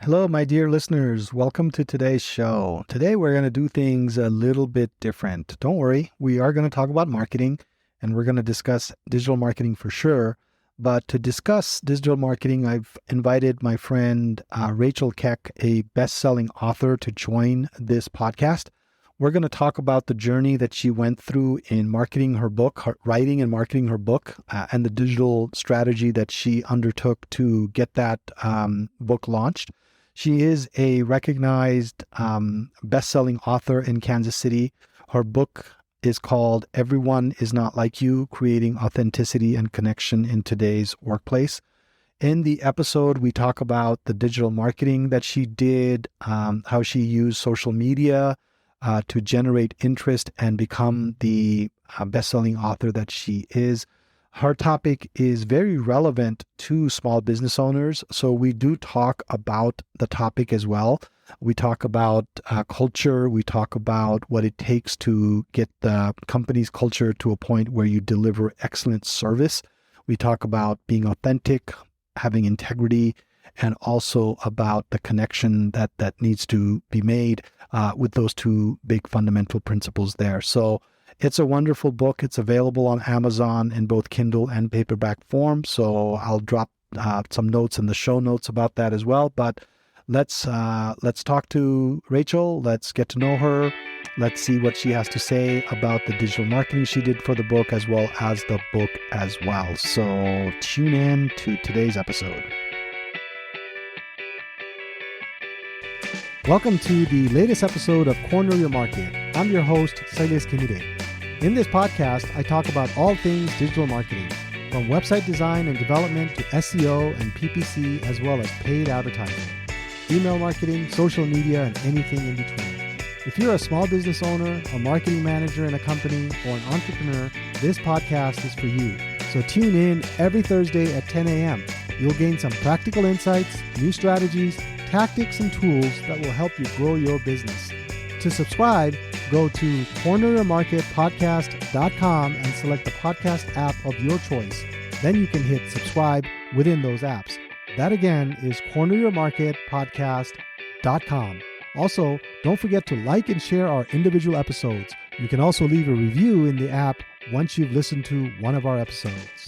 Hello, my dear listeners. Welcome to today's show. Today, we're going to do things a little bit different. Don't worry, we are going to talk about marketing and we're going to discuss digital marketing for sure. But to discuss digital marketing, I've invited my friend Rachel Keck, a best-selling author, to join this podcast. We're going to talk about the journey that she went through in marketing her book, writing and marketing her book, and the digital strategy that she undertook to get that book launched. She is a recognized best-selling author in Kansas City. Her book is called Everyone Is Not Like You, Creating Authenticity and Connection in Today's Workplace. In the episode, we talk about the digital marketing that she did, how she used social media to generate interest and become the best-selling author that she is. Her topic is very relevant to small business owners, so we do talk about the topic as well. We talk about culture. We talk about what it takes to get the company's culture to a point where you deliver excellent service. We talk about being authentic, having integrity, and also about the connection that needs to be made with those two big fundamental principles there. So it's a wonderful book. It's available on Amazon in both Kindle and paperback form. So I'll drop some notes in the show notes about that as well. But let's talk to Rachel. Let's get to know her. Let's see what she has to say about the digital marketing she did for the book, as well as the book as well. So tune in to today's episode. Welcome to the latest episode of Corner Your Market. I'm your host, Silas Kinide. In this podcast, I talk about all things digital marketing, from website design and development to SEO and PPC, as well as paid advertising, email marketing, social media, and anything in between. If you're a small business owner, a marketing manager in a company, or an entrepreneur, this podcast is for you. So tune in every Thursday at 10 a.m. You'll gain some practical insights, new strategies, tactics, and tools that will help you grow your business. To subscribe, go to corneryourmarketpodcast.com and select the podcast app of your choice. Then you can hit subscribe within those apps. That again is corneryourmarketpodcast.com. Also, don't forget to like and share our individual episodes. You can also leave a review in the app once you've listened to one of our episodes.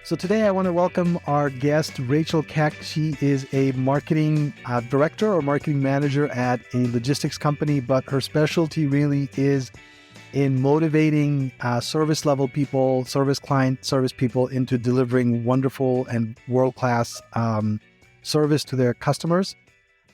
So today I want to welcome our guest, Rachel Keck. She is a marketing director or marketing manager at a logistics company, but her specialty really is in motivating service level people, service people into delivering wonderful and world-class service to their customers.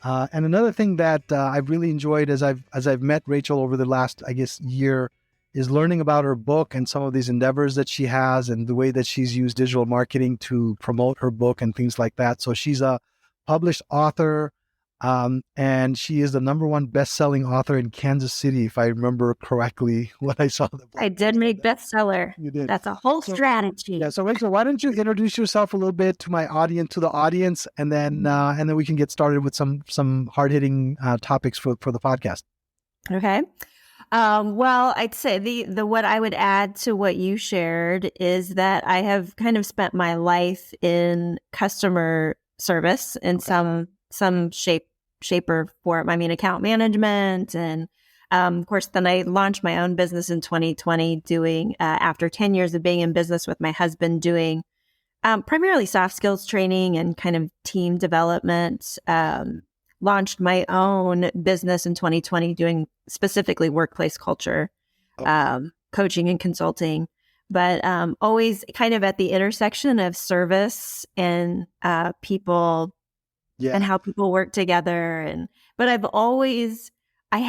And another thing that I've really enjoyed as I've met Rachel over the last, year, is learning about her book and some of these endeavors that she has and the way that she's used digital marketing to promote her book and things like that. So she's a published author, and she is the number one best-selling author in Kansas City, if I remember correctly when I saw the book. I did make bestseller. You did. That's a whole strategy. Yeah. So Rachel, why don't you introduce yourself a little bit to the audience, and then we can get started with some hard-hitting topics for the podcast. Okay. Well, I'd say the what I would add to what you shared is that I have kind of spent my life in customer service in some shape or form. I mean, account management, and of course, then I launched my own business in 2020, doing after 10 years of being in business with my husband, doing primarily soft skills training and kind of team development. Launched my own business in 2020 doing specifically workplace culture, coaching and consulting, but always kind of at the intersection of service and people and how people work together. But I've always, I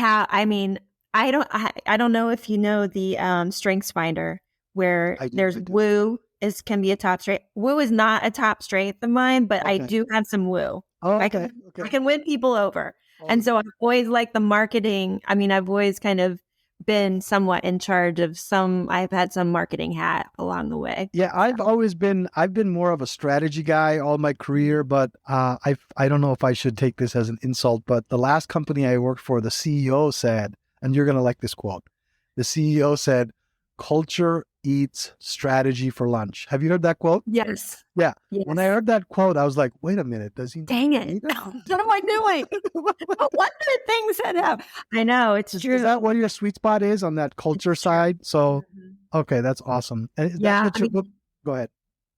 don't know if you know the Strengths Finder, where there's woo can be a top straight. Woo is not a top straight of mine, but I do have some woo. Oh, okay. I can win people over. And so I've always liked the marketing. I mean, I've always kind of been somewhat in charge of I've had some marketing hat along the way. Yeah, I've been more of a strategy guy all my career, but I don't know if I should take this as an insult, but the last company I worked for, the CEO said, and you're going to like this quote, the CEO said, "Culture eats strategy for lunch." Have you heard that quote? Yes. Yeah. Yes. When I heard that quote, I was like, wait a minute, does he Dang it. need it? What am I doing? What are things that have? I know, it's true. Is that what your sweet spot is on that culture side? So, Mhm. okay, that's awesome. And that's Yeah. what your book, go ahead.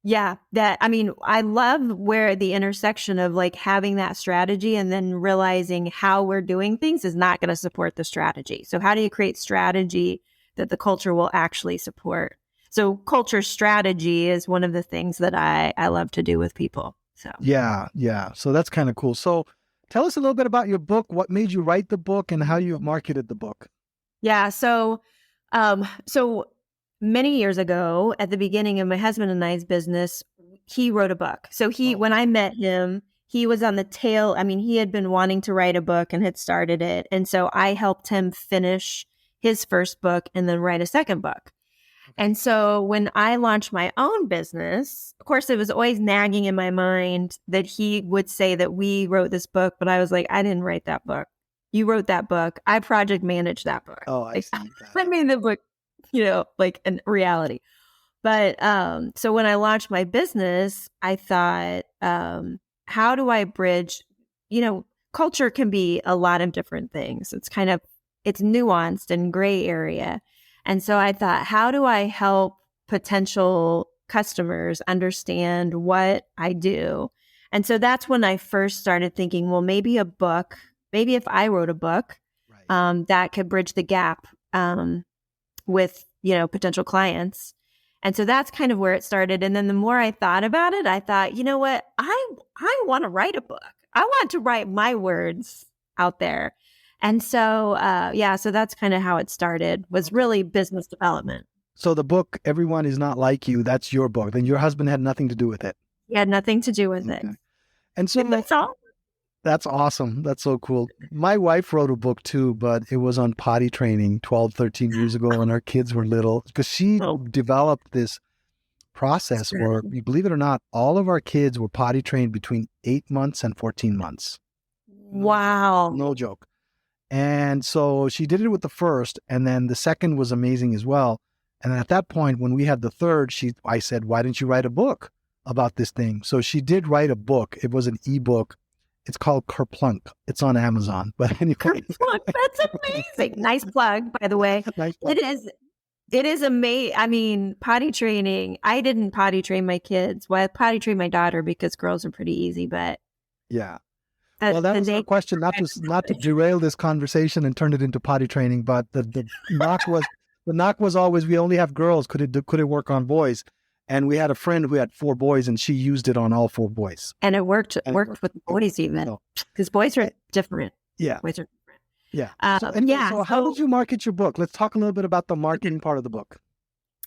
Yeah, I love where the intersection of like having that strategy and then realizing how we're doing things is not going to support the strategy. So how do you create strategy that the culture will actually support? So culture strategy is one of the things that I love to do with people. So Yeah, yeah. So that's kind of cool. So tell us a little bit about your book. What made you write the book and how you marketed the book? yeah, so many years ago, at the beginning of my husband and I's business, he wrote a book. So when I met him, he was on the tail. I mean, he had been wanting to write a book and had started it. And so I helped him finish his first book and then write a second book. And so when I launched my own business, of course, it was always nagging in my mind that he would say that we wrote this book, but I was like, I didn't write that book. You wrote that book. I project managed that book. Oh, I Like, see. I made the book, like in reality. But so when I launched my business, I thought, how do I bridge, culture can be a lot of different things. It's nuanced and gray area. And so I thought, how do I help potential customers understand what I do? And so that's when I first started thinking, well, maybe if I wrote a book, Right. that could bridge the gap with, potential clients. And so that's kind of where it started. And then the more I thought about it, I thought, you know what? I want to write a book. I want to write my words out there. And so, so that's kind of how it started, was really business development. So the book, Everyone Is Not Like You, that's your book. Then your husband had nothing to do with it. It had nothing to do with it. Okay. And so That's all. that's awesome. That's so cool. My wife wrote a book too, but it was on potty training 12, 13 years ago when our kids were little, because she Oh, developed this process where, you believe it or not, all of our kids were potty trained between 8 months and 14 months. wow. No joke. And so she did it with the first, and then the second was amazing as well. And then at that point, when we had the third, I said, "Why didn't you write a book about this thing?" So she did write a book. It was an ebook. It's called Kerplunk. It's on Amazon. But anyway, That's amazing. Nice plug, by the way. nice plug. It is amazing. I mean, potty training. I didn't potty train my kids. Well, I potty trained my daughter because girls are pretty easy, but Yeah. Well, that was our question, not to derail this conversation and turn it into potty training, but the knock was always, we only have girls. Could it work on boys? And we had a friend who had 4 boys, and she used it on all 4 boys. And it worked with boys even, because boys are different. Yeah. Boys are different. Yeah. So how did you market your book? Let's talk a little bit about the marketing part of the book.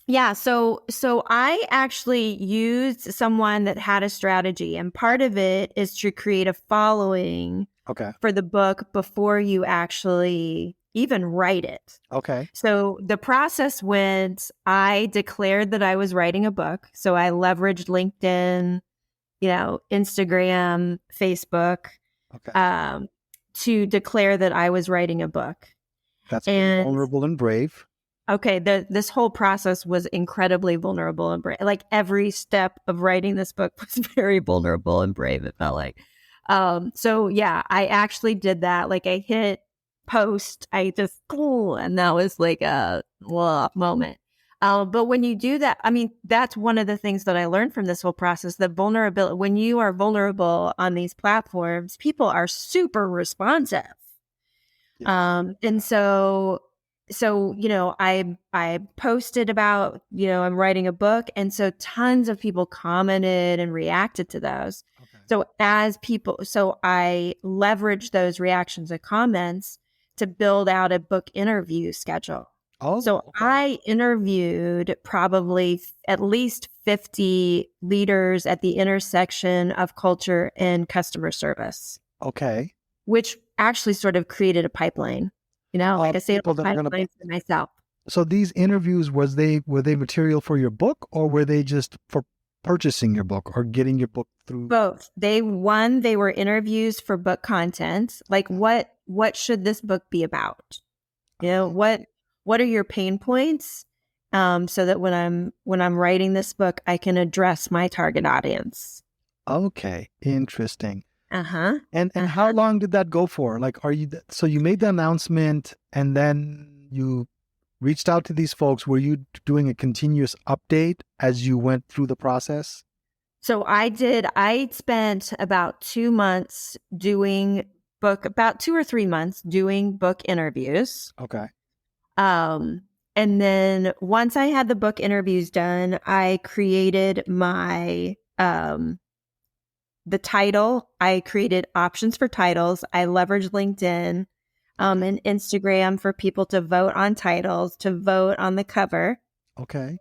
Yeah. So I actually used someone that had a strategy, and part of it is to create a following for the book before you actually even write it. Okay. So the process went, I declared that I was writing a book. So I leveraged LinkedIn, Instagram, Facebook, to declare that I was writing a book. That's vulnerable and brave. Okay, this whole process was incredibly vulnerable and brave. Like every step of writing this book was very vulnerable and brave, it felt like. So yeah, I actually did that. Like I hit post, and that was like a moment. But when you do that, I mean, that's one of the things that I learned from this whole process, that vulnerability, when you are vulnerable on these platforms, people are super responsive. Yeah. And so I posted about, I'm writing a book. And so tons of people commented and reacted to those. Okay. So I leveraged those reactions and comments to build out a book interview schedule. I interviewed probably at least 50 leaders at the intersection of culture and customer service. Okay. Which actually sort of created a pipeline. Like I say, pipeline for myself. So these interviews, were they material for your book, or were they just for purchasing your book or getting your book through? Both. They were interviews for book content. Like what should this book be about? What what are your pain points, so that when I'm writing this book, I can address my target audience. Okay, interesting. Uh-huh. And how Uh-huh. long did that go for? Like, so you made the announcement and then you reached out to these folks. Were you doing a continuous update as you went through the process? So I spent about 2 months doing about 2 or 3 months doing book interviews. Okay. Um, and then once I had the book interviews done, I created the title. I created options for titles. I leveraged LinkedIn, Okay. and Instagram for people to vote on titles, to vote on the cover. Okay.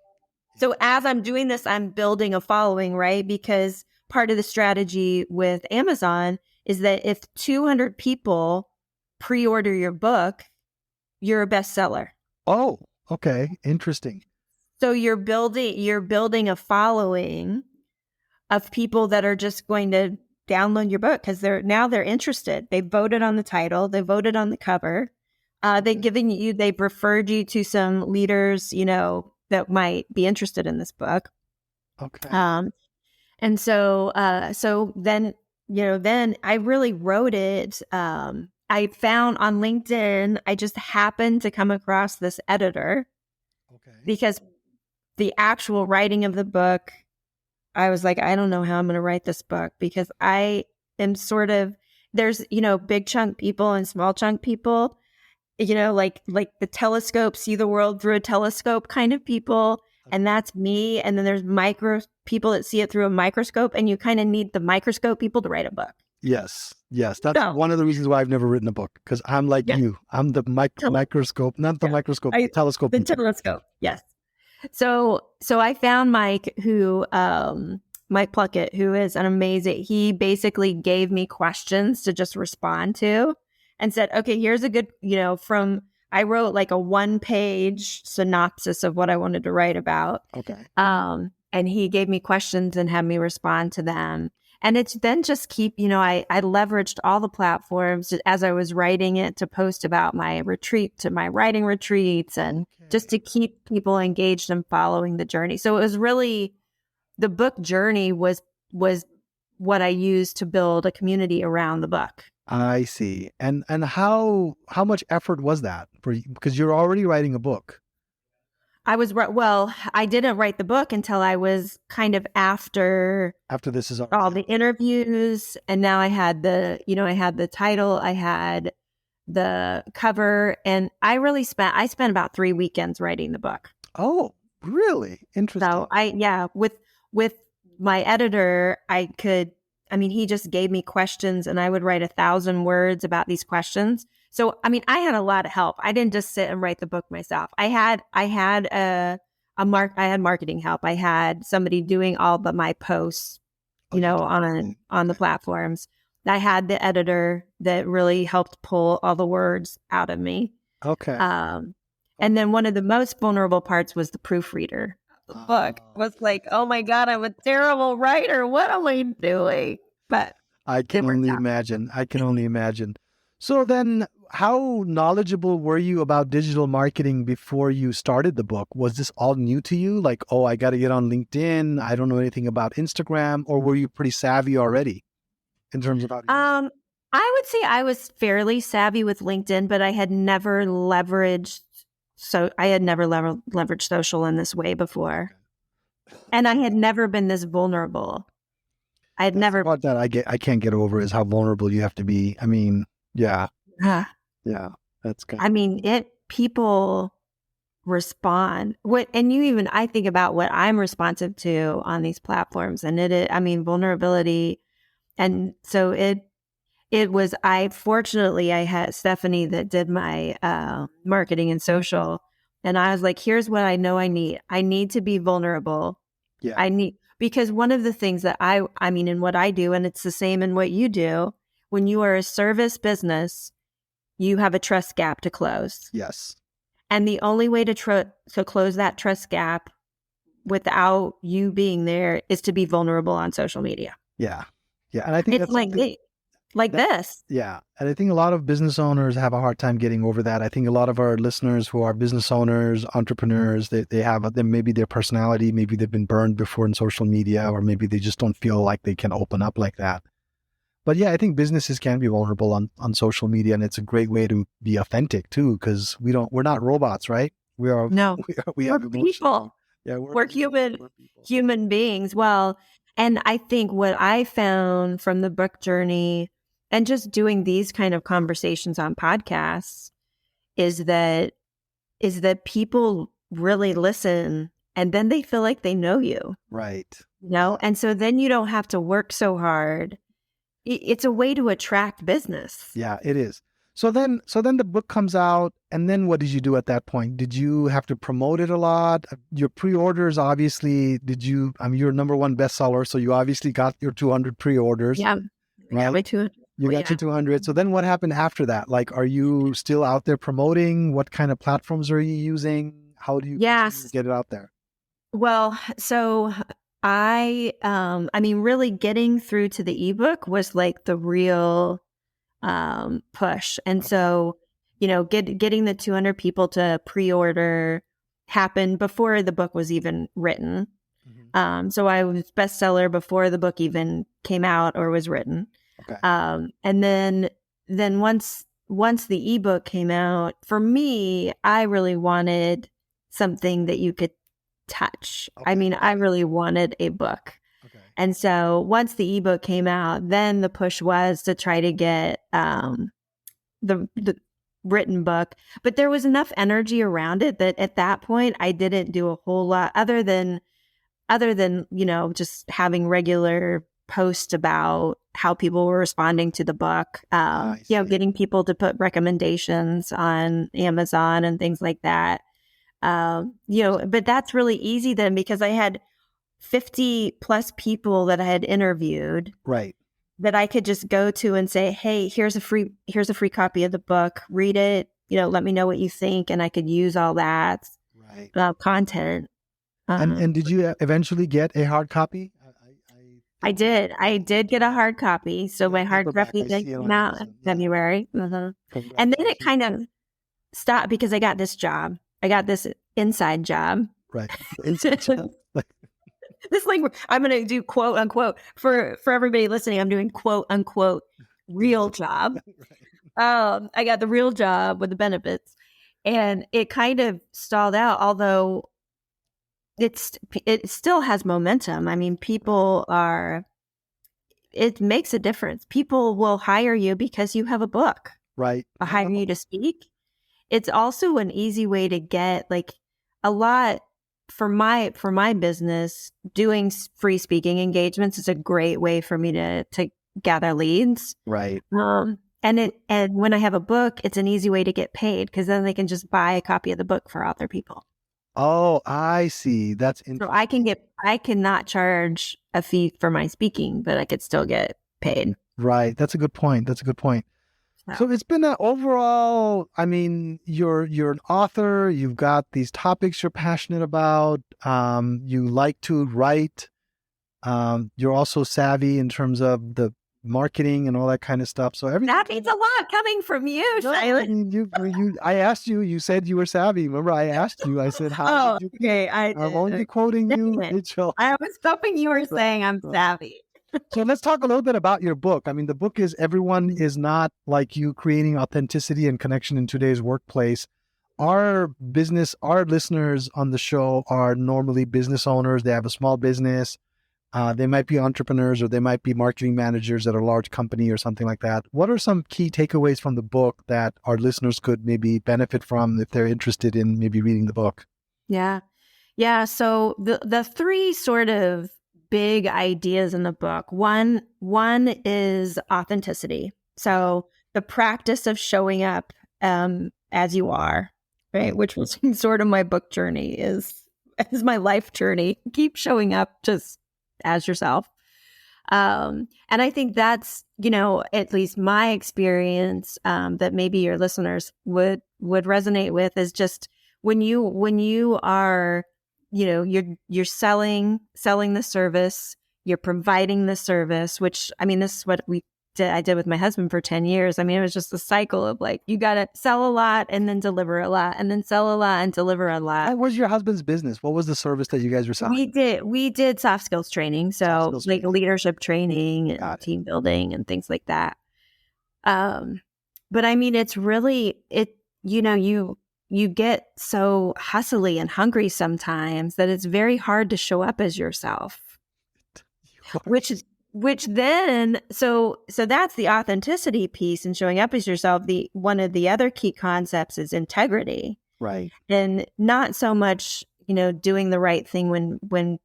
So as I'm doing this, I'm building a following, right? Because part of the strategy with Amazon is that if 200 people pre-order your book, you're a bestseller. Oh, okay. Interesting. So you're building a following of people that are just going to download your book because they're interested. They voted on the title, they voted on the cover. They've referred you to some leaders, that might be interested in this book. Okay. And so then I really wrote it. I found on LinkedIn, I just happened to come across this editor Okay. because the actual writing of the book, I was like, I don't know how I'm going to write this book because I am there's, big chunk people and small chunk people, like the telescope, see the world through a telescope kind of people. And that's me. And then there's micro people that see it through a microscope, and you kind of need the microscope people to write a book. Yes. Yes. That's So, one of the reasons why I've never written a book, because I'm like yeah, you. I'm the microscope, not the yeah, microscope, the telescope the people. telescope. Yes. So I found Mike Pluckett, who is an amazing, he basically gave me questions to just respond to and said, okay, here's a good, I wrote like a 1-page synopsis of what I wanted to write about. Okay. And he gave me questions and had me respond to them. And it's then just I leveraged all the platforms as I was writing it to post about my writing retreats, and just Okay. to keep people engaged and following the journey. So it was really, the book journey was what I used to build a community around the book. I see. And how much effort was that for you? Because you're already writing a book. I didn't write the book until I was kind of after After this is already all the happened. interviews, and now I had the title, I had the cover, and I spent about 3 weekends writing the book. Oh, really? So Interesting. with my editor, he just gave me questions, and I would write 1,000 words about these questions. So, I had a lot of help. I didn't just sit and write the book myself. I had marketing help. I had somebody doing all but my posts, Oh, you did on the okay. platforms. I had the editor that really helped pull all the words out of me. Okay. Um, and then one of the most vulnerable parts was the proofreader of the book. I was like, oh my God, I'm a terrible writer. What am I doing? But I it can worked only out. imagine. I can only imagine. So then, how knowledgeable were you about digital marketing before you started the book? Was this all new to you? Like, oh, I got to get on LinkedIn. I don't know anything about Instagram. Or were you pretty savvy already in terms of how to use it? Um, I would say I was fairly savvy with LinkedIn, but I had never leveraged social in this way before. And I had never been this vulnerable. I had That's the never, part that I can't get over is how vulnerable you have to be. I mean, yeah, yeah, that's kind of people respond. I think about what I'm responsive to on these platforms, and vulnerability. And so fortunately, I had Stephanie that did my marketing and social. And I was like, here's what I know I need. I need to be vulnerable. yeah, Because one of the things that in what I do, and it's the same in what you do, when you are a service business, you have a trust gap to close. yes, And the only way to close that trust gap without you being there is to be vulnerable on social media. yeah, yeah. And I think It's that's like something. like this. Yeah. And I think a lot of business owners have a hard time getting over that. I think a lot of our listeners who are business owners, entrepreneurs, they have maybe their personality, maybe they've been burned before in social media, or maybe they just don't feel like they can open up like that. But yeah, I think businesses can be vulnerable on social media, and it's a great way to be authentic too, because we're not robots, right? We are, No, we we're have emotion. people. Yeah, We're people. human We're people. human beings. Well, and I think what I found from the book journey and just doing these kind of conversations on podcasts is that people really listen and then they feel like they know you, Right. you know? And so then you don't have to work so hard. It's a way to attract business. Yeah, it is. So then the book comes out, and then what did you do at that point? Did you have to promote it a lot? Your pre-orders, obviously, I mean, you're number one bestseller, so you obviously got your 200 pre-orders, Yeah. Yeah, right? way too. You got Yeah. your 200. So then what happened after that? Like, are you still out there promoting? What kind of platforms are you using? How do you continue to Yes. get it out there? Well, so I mean, really getting through to the ebook was like the real push. And Okay. so, you know, getting the 200 people to pre-order happened before the book was even written. Mhm. So I was bestseller before the book even came out or was written. Okay. And then once the ebook came out, for me, I really wanted something that you could touch. I Okay. mean, I really wanted a book. Okay. And so once the ebook came out, then the push was to try to get the written book. But there was enough energy around it that at that point I didn't do a whole lot other than, you know, just having regular posts about how people were responding to the book. I You know, see. getting people to put recommendations on Amazon and things like that. You know, but that's really easy then because I had 50 plus people that I had interviewed Right. that I could just go to and say, "Hey, here's a free copy of the book. Read it. You know, let me know what you think." And I could use all that Right. content. And did you eventually get a hard copy? I I think you did. I did get a hard copy. So got my a hard paperback. copy I did see it come on out in Amazon. Yeah. February. And then it Congratulations. kind of stopped because I got this job. I got this inside job. Right. Inside job. Like, This like I'm going to do quote unquote for everybody listening. I'm doing quote unquote real job. right. I got the real job with the benefits, and it kind of stalled out. Although it still has momentum. I mean, people are. It makes a difference. People will hire you because you have a book. Right. Hire you to speak. It's also an easy way to get like a lot for my business. Doing free speaking engagements is a great way for me to gather leads. Right. And when I have a book, it's an easy way to get paid because then they can just buy a copy of the book for other people. Oh, I see. That's So interesting. I cannot charge a fee for my speaking, but I could still get paid. Right. That's a good point. That's a good point. So So it's been an overall, I mean, you're an author, you've got these topics you're passionate about, you like to write, you're also savvy in terms of the marketing and all that kind of stuff. So everything that means a lot coming from you, No, I Shailen. mean, I asked you, you said you were savvy. Remember, I asked you, I said, how did Oh, you, okay. I I'm did. only quoting Dang you, it. Rachel. I was hoping you were saying I'm So savvy. so let's talk a little bit about your book. I mean, the book is Everyone is Not Like You, Creating Authenticity and Connection in Today's Workplace. Our listeners on the show are normally business owners. They have a small business. They might be entrepreneurs or they might be marketing managers at a large company or something like that. What are some key takeaways from the book that our listeners could maybe benefit from if they're interested in maybe reading the book? Yeah. Yeah. So the three sort of big ideas in the book. One is authenticity. So the practice of showing up as you are, right? Which was sort of my book journey is my life journey. Keep showing up just as yourself. And I think that's, you know, at least my experience that maybe your listeners would resonate with is just when you are, you know, you're selling the service, you're providing the service, which I mean, this is what I did with my husband for 10 years. I mean, it was just a cycle of like, you got to sell a lot and then deliver a lot and then sell a lot and deliver a lot. What was your husband's business? What was the service that you guys were selling? We did soft skills training. Soft So skills like training. leadership training and Got it. team building and things like that. But I mean, it's really, you get so hustly and hungry sometimes that it's very hard to show up as yourself, which then, so that's the authenticity piece and showing up as yourself. One of the other key concepts is integrity. Right. And not so much, doing the right thing when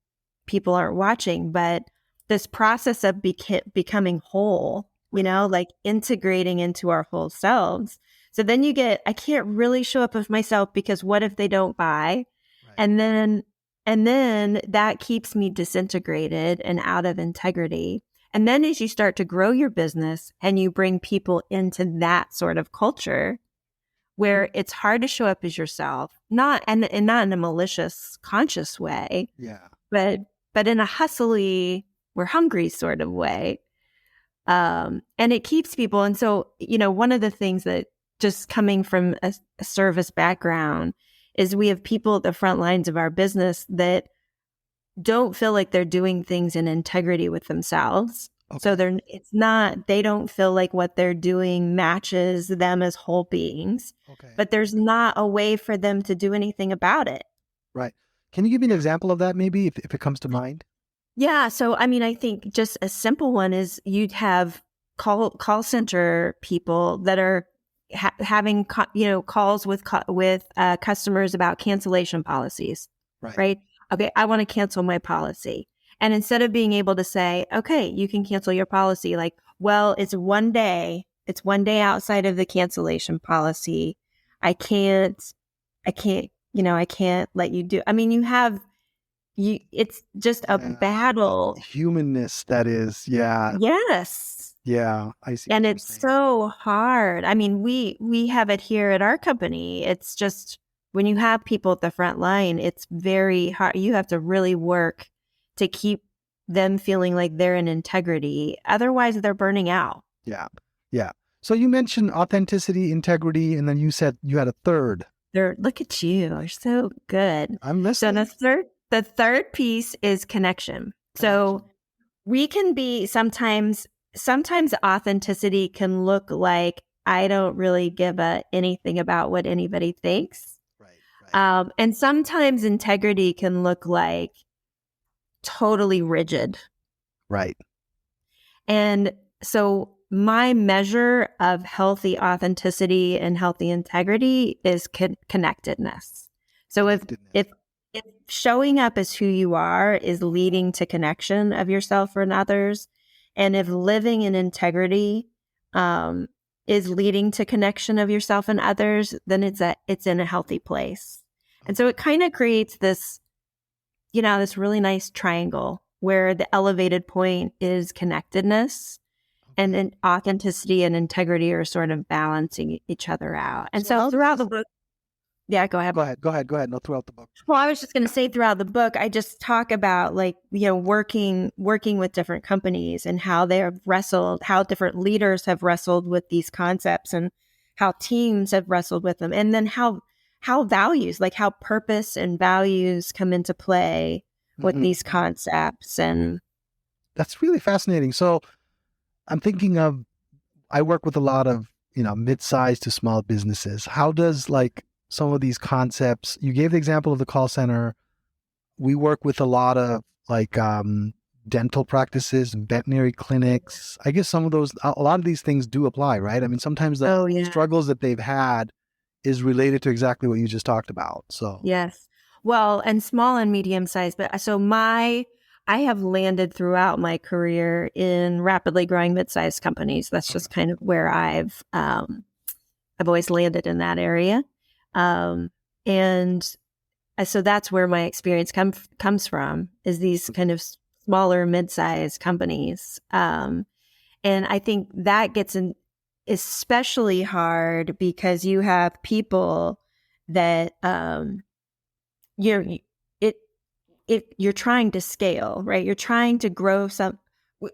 people aren't watching, but this process of becoming whole, like integrating into our whole selves. So then I can't really show up as myself because what if they don't buy? Right. And then that keeps me disintegrated and out of integrity. And then as you start to grow your business and you bring people into that sort of culture where it's hard to show up as yourself, not in a malicious, conscious way, Yeah. but in a hustly, we're hungry sort of way. And it keeps people. And so, one of the things that just coming from a service background is we have people at the front lines of our business that don't feel like they're doing things in integrity with themselves. Okay. So they don't feel like what they're doing matches them as whole beings, but there's not a way for them to do anything about it. Right. Can you give me an example of that maybe if it comes to mind? Yeah. So, I mean, I think just a simple one is you'd have call center people that are having, calls with customers about cancellation policies, right? Okay, I want to cancel my policy. And instead of being able to say, okay, you can cancel your policy, like, well, it's one day outside of the cancellation policy. I can't let you do. I mean, it's just a battle. Humanness, that is. Yeah. Yes. Yeah. I see. And it's so hard. I mean, we have it here at our company. It's just when you have people at the front line, it's very hard. You have to really work to keep them feeling like they're in integrity. Otherwise, they're burning out. Yeah. Yeah. So you mentioned authenticity, integrity, and then you said you had a third. Look at you. You're so good. I'm listening. So the third piece is connection. So we can be sometimes authenticity can look like I don't really give anything about what anybody thinks. Right. And sometimes integrity can look like totally rigid. Right. And so my measure of healthy authenticity and healthy integrity is connectedness. So if showing up as who you are is leading to connection of yourself and others, and if living in integrity is leading to connection of yourself and others, then it's in a healthy place. And so it kind of creates this, this really nice triangle where the elevated point is connectedness, and then authenticity and integrity are sort of balancing each other out. And so throughout the book, yeah, go ahead. Go ahead. No, throughout the book. Well, I was just going to say throughout the book, I just talk about working with different companies and how they have wrestled, how different leaders have wrestled with these concepts and how teams have wrestled with them. And then how values, like how purpose and values come into play with these concepts. And that's really fascinating. So I'm thinking of, I work with a lot of, mid-sized to small businesses. How does some of these concepts, you gave the example of the call center. We work with a lot of dental practices, veterinary clinics. I guess a lot of these things do apply, right? I mean, sometimes the struggles that they've had is related to exactly what you just talked about. So yes. Well, and small and medium sized, but so I have landed throughout my career in rapidly growing mid-sized companies. That's just kind of where I've always landed in that area. And so that's where my experience comes from, is these kind of smaller, mid-sized companies. And I think that gets especially hard because you have people that you're trying to scale, right? You're trying to grow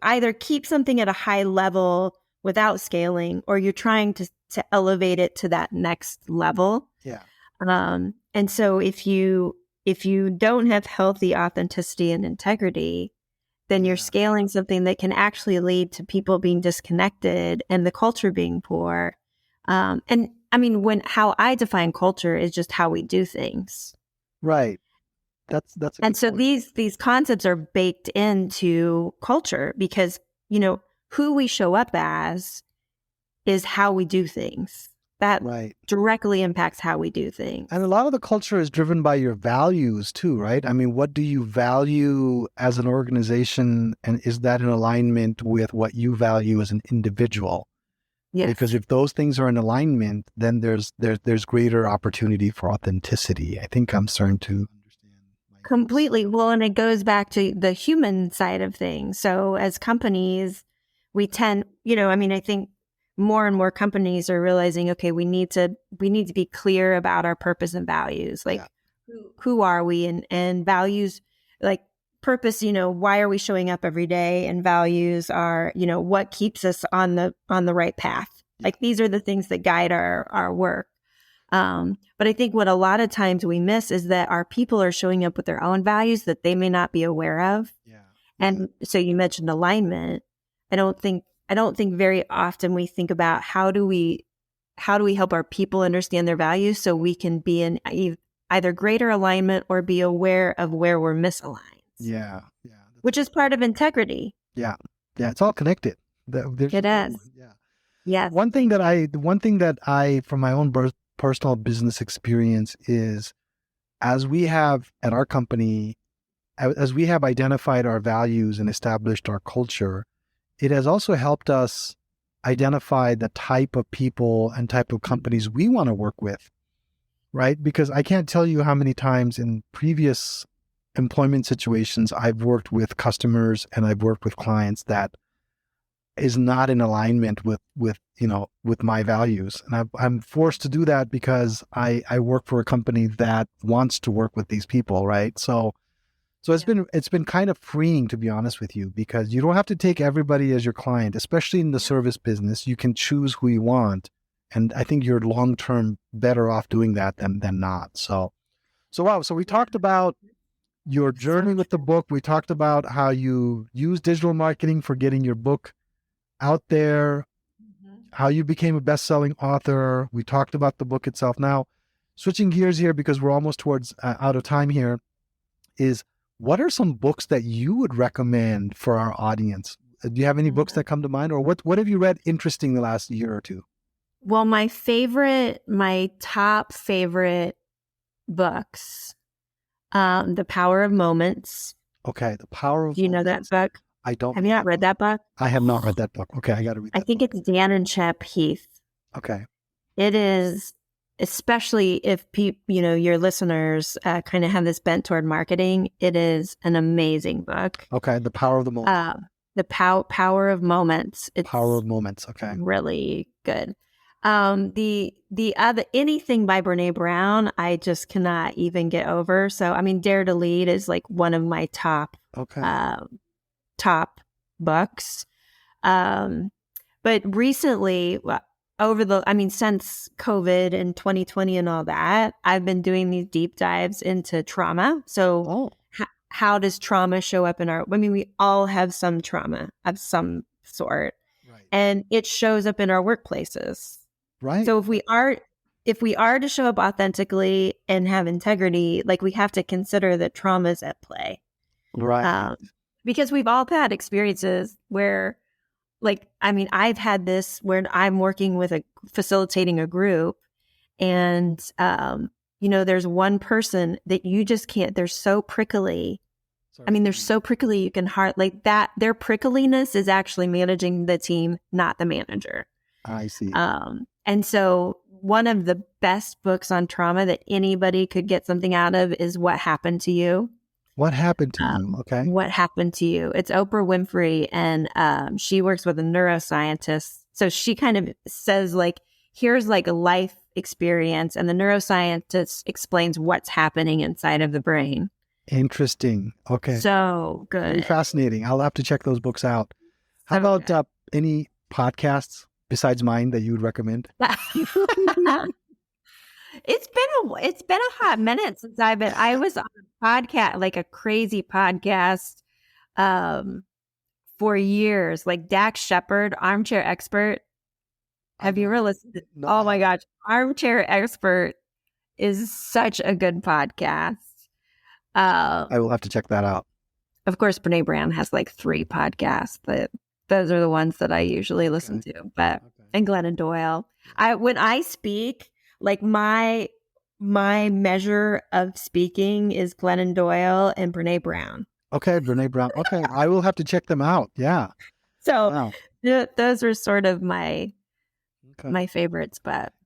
either keep something at a high level without scaling, or you're trying to elevate it to that next level. Yeah. And so if you don't have healthy authenticity and integrity, then you're scaling something that can actually lead to people being disconnected and the culture being poor. And I mean, how I define culture is just how we do things. Right. That's a And good so point. these concepts are baked into culture because, who we show up as is how we do things. That Right. directly impacts how we do things. And a lot of the culture is driven by your values too, right? I mean, what do you value as an organization, and is that in alignment with what you value as an individual? Yes. Because if those things are in alignment, then there's greater opportunity for authenticity. I think I'm starting to understand. Completely. Well, and it goes back to the human side of things. So as companies, we tend, I think more and more companies are realizing, okay, we need to be clear about our purpose and values. Like, who are we, and values, like purpose, why are we showing up every day? And values are, what keeps us on the right path. Like, these are the things that guide our work. But I think what a lot of times we miss is that our people are showing up with their own values that they may not be aware of. Yeah. And so you mentioned alignment. I don't think very often we think about how do we help our people understand their values so we can be in either greater alignment or be aware of where we're misaligned. Yeah. Which is part of integrity. Yeah. It's all connected. It is. Yeah. Yes. One thing that I, from my own personal business experience, is as we have at our company, as we have identified our values and established our culture, it has also helped us identify the type of people and type of companies we want to work with, right? Because I can't tell you how many times in previous employment situations I've worked with customers and I've worked with clients that is not in alignment with my values. And I'm forced to do that because I work for a company that wants to work with these people, right? So it's been kind of freeing, to be honest with you, because you don't have to take everybody as your client, especially in the service business. You can choose who you want. And I think you're long-term better off doing that than not. So wow. So we talked about your journey with the book. We talked about how you use digital marketing for getting your book out there, how you became a best-selling author. We talked about the book itself. Now, switching gears here, because we're almost towards out of time here, is what are some books that you would recommend for our audience? Do you have any books that come to mind, or what have you read interesting the last year or two? Well, my top favorite books, The Power of Moments. Okay, The Power of Do you know Moments. that book? I don't. Have you not read that book? I have not read that book. Okay, I got to read that. I think it's Dan and Shep Heath. Okay. It is, especially if your listeners kind of have this bent toward marketing. It is an amazing book. Okay, The Power of the Moment. The Power of Moments. It's Power of Moments. Okay. Really good. The other, anything by Brene Brown, I just cannot even get over. So, I mean, Dare to Lead is like one of my top books. But recently, since COVID and 2020 and all that, I've been doing these deep dives into trauma. So how does trauma show up we all have some trauma of some sort, right? And it shows up in our workplaces. Right. So if we are to show up authentically and have integrity, like, we have to consider that trauma is at play. Right. Because we've all had experiences where, I've had this where I'm working with facilitating a group, and, there's one person that you just can't, they're so prickly. They're so prickly, you can that. Their prickliness is actually managing the team, not the manager. I see. And so one of the best books on trauma that anybody could get something out of is What Happened to You? What Happened to You? Okay. What Happened to You? It's Oprah Winfrey, and she works with a neuroscientist. So she kind of says, here's a life experience, and the neuroscientist explains what's happening inside of the brain. Interesting. Okay. So good. Very fascinating. I'll have to check those books out. How about any podcasts besides mine that you would recommend? It's been a hot minute since I was on a podcast, like a crazy podcast, for years, like Dax Shepard, Armchair Expert. Have you ever listened to? No, Oh my gosh, Armchair Expert is such a good podcast. I will have to check that out. Of course, Brene Brown has like 3 podcasts, but those are the ones that I usually listen to. But and Glennon Doyle. When I speak, like my measure of speaking is Glennon Doyle and Brene Brown. Okay, Brene Brown. Okay, I will have to check them out. Yeah. So those are sort of my favorites.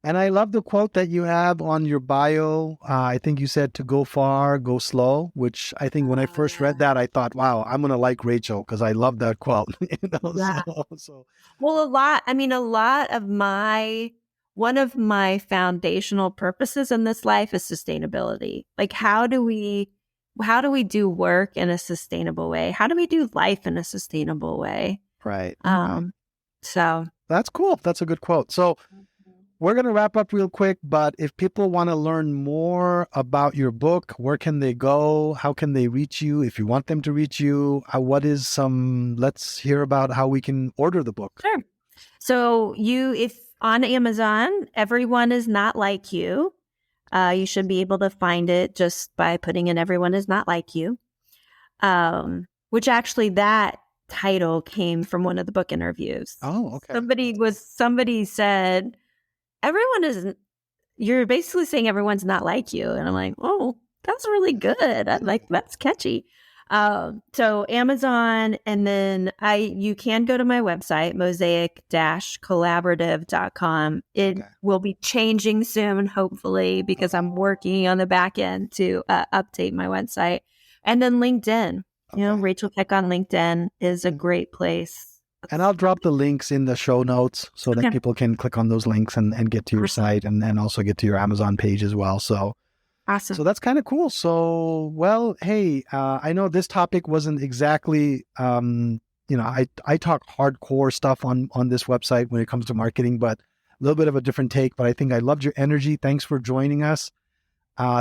And I love the quote that you have on your bio. I think you said to go far, go slow, which I think when I first read that, I thought, wow, I'm going to like Rachel because I love that quote. Yeah. So. Well, a lot of one of my foundational purposes in this life is sustainability. Like, how do we do work in a sustainable way? How do we do life in a sustainable way? Right. So that's cool. That's a good quote. So we're going to wrap up real quick, but if people want to learn more about your book, where can they go? How can they reach you? If you want them to reach you, let's hear about how we can order the book. Sure. So if on Amazon, Everyone Is Not Like You, you should be able to find it just by putting in Everyone Is Not Like You, which actually that title came from one of the book interviews. Oh, okay. Somebody said, you're basically saying everyone's not like you. And I'm like, oh, that's really good. That's catchy. So Amazon, and then you can go to my website, mosaic-collaborative.com. It will be changing soon, hopefully, because I'm working on the back end to update my website. And then LinkedIn, Rachel Keck on LinkedIn is a great place. And I'll drop the links in the show notes so that people can click on those links and get to your site and also get to your Amazon page as well. So awesome. So that's kind of cool. So, well, hey, I know this topic wasn't exactly, I talk hardcore stuff on this website when it comes to marketing, but a little bit of a different take. But I think I loved your energy. Thanks for joining us.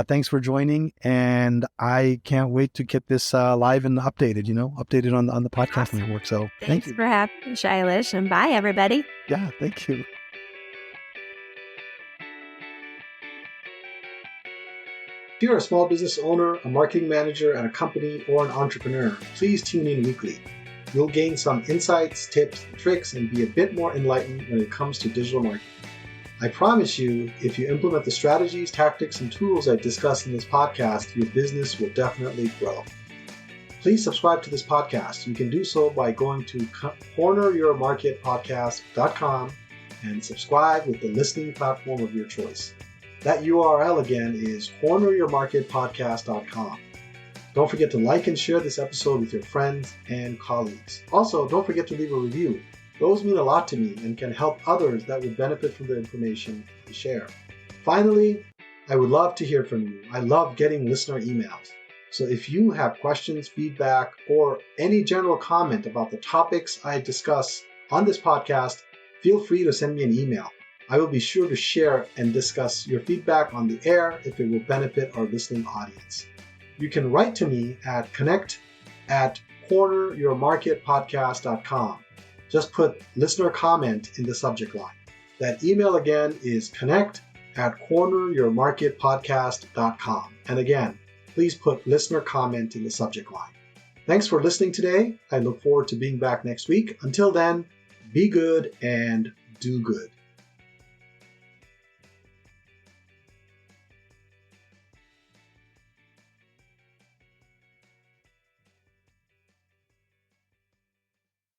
Thanks for joining. And I can't wait to get this live and updated on the podcast network. So thank you. Thanks for having me, Shailesh, and bye, everybody. Yeah, thank you. If you're a small business owner, a marketing manager at a company, or an entrepreneur, please tune in weekly. You'll gain some insights, tips, and tricks, and be a bit more enlightened when it comes to digital marketing. I promise you, if you implement the strategies, tactics, and tools I discuss in this podcast, your business will definitely grow. Please subscribe to this podcast. You can do so by going to corneryourmarketpodcast.com and subscribe with the listening platform of your choice. That URL again is corneryourmarketpodcast.com. Don't forget to like and share this episode with your friends and colleagues. Also, don't forget to leave a review. Those mean a lot to me and can help others that would benefit from the information I share. Finally, I would love to hear from you. I love getting listener emails. So if you have questions, feedback, or any general comment about the topics I discuss on this podcast, feel free to send me an email. I will be sure to share and discuss your feedback on the air if it will benefit our listening audience. You can write to me at connect@corneryourmarketpodcast.com. Just put listener comment in the subject line. That email again is connect@corneryourmarketpodcast.com. And again, please put listener comment in the subject line. Thanks for listening today. I look forward to being back next week. Until then, be good and do good.